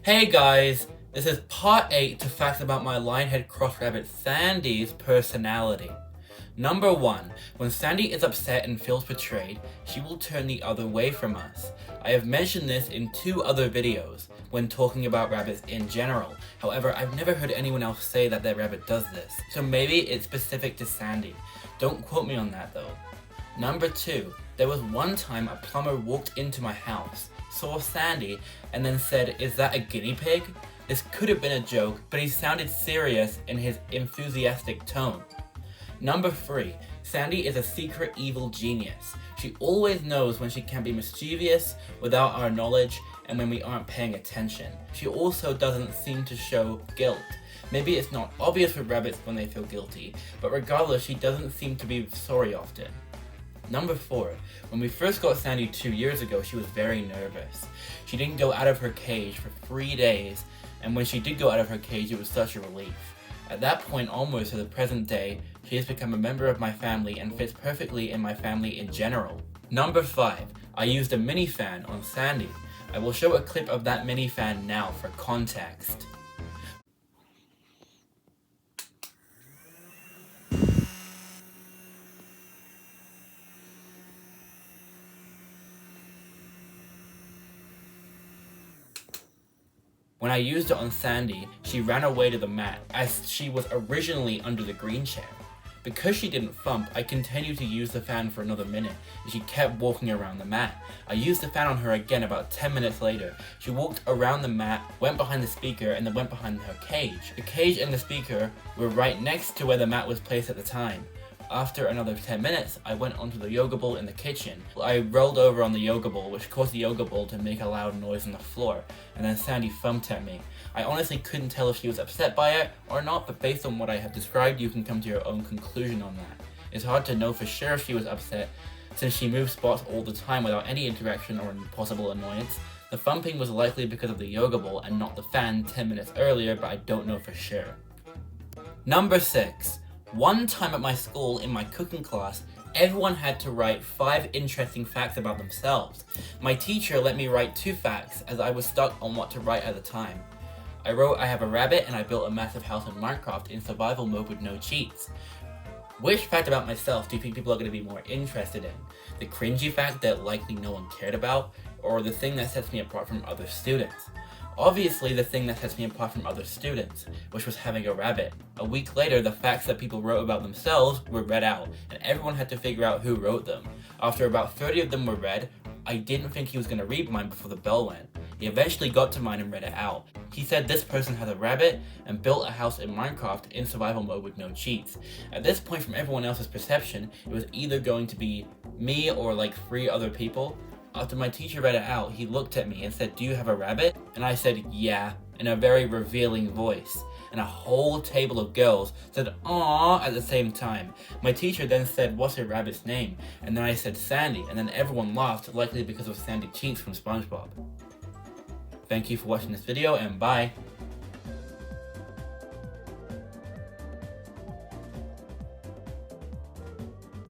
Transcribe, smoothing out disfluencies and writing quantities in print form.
Hey guys, this is part 8 to facts about my Lionhead cross rabbit Sandy's personality. Number 1. When Sandy is upset and feels betrayed, she will turn the other way from us. I have mentioned this in 2 other videos when talking about rabbits in general. However, I've never heard anyone else say that their rabbit does this, so maybe it's specific to Sandy. Don't quote me on that though. Number 2. There was one time a plumber walked into my house, saw Sandy, and then said, "Is that a guinea pig?" This could have been a joke, but he sounded serious in his enthusiastic tone. Number 3. Sandy is a secret evil genius. She always knows when she can be mischievous without our knowledge and when we aren't paying attention. She also doesn't seem to show guilt. Maybe it's not obvious with rabbits when they feel guilty, but regardless, she doesn't seem to be sorry often. Number 4. When we first got Sandy 2 years ago, she was very nervous. She didn't go out of her cage for 3 days, and when she did go out of her cage, it was such a relief. At that point almost to the present day, she has become a member of my family and fits perfectly in my family in general. Number 5. I used a mini fan on Sandy. I will show a clip of that mini fan now for context. When I used it on Sandy, she ran away to the mat, as she was originally under the green chair. Because she didn't thump, I continued to use the fan for another minute, and she kept walking around the mat. I used the fan on her again about 10 minutes later. She walked around the mat, went behind the speaker, and then went behind her cage. The cage and the speaker were right next to where the mat was placed at the time. After another 10 minutes, I went onto the yoga ball in the kitchen. I rolled over on the yoga ball, which caused the yoga ball to make a loud noise on the floor, and then Sandy thumped at me. I honestly couldn't tell if she was upset by it or not, but based on what I have described, you can come to your own conclusion on that. It's hard to know for sure if she was upset, since she moved spots all the time without any interaction or possible annoyance. The thumping was likely because of the yoga ball and not the fan 10 minutes earlier, but I don't know for sure. Number 6. One time at my school, in my cooking class, everyone had to write 5 interesting facts about themselves. My teacher let me write 2 facts, as I was stuck on what to write at the time. I wrote, "I have a rabbit and I built a massive house in Minecraft in survival mode with no cheats." Which fact about myself do you think people are going to be more interested in? The cringy fact that likely no one cared about, or the thing that sets me apart from other students? Obviously the thing that sets me apart from other students, which was having a rabbit. A week later, the facts that people wrote about themselves were read out, and everyone had to figure out who wrote them. After about 30 of them were read, I didn't think he was going to read mine before the bell went. He eventually got to mine and read it out. He said this person has a rabbit and built a house in Minecraft in survival mode with no cheats. At this point, from everyone else's perception, it was either going to be me or like 3 other people. After my teacher read it out, he looked at me and said, "Do you have a rabbit?" And I said, "Yeah," in a very revealing voice. And a whole table of girls said, "Aww," at the same time. My teacher then said, "What's your rabbit's name?" And then I said, "Sandy," and then everyone laughed, likely because of Sandy Cheeks from SpongeBob. Thank you for watching this video, and bye.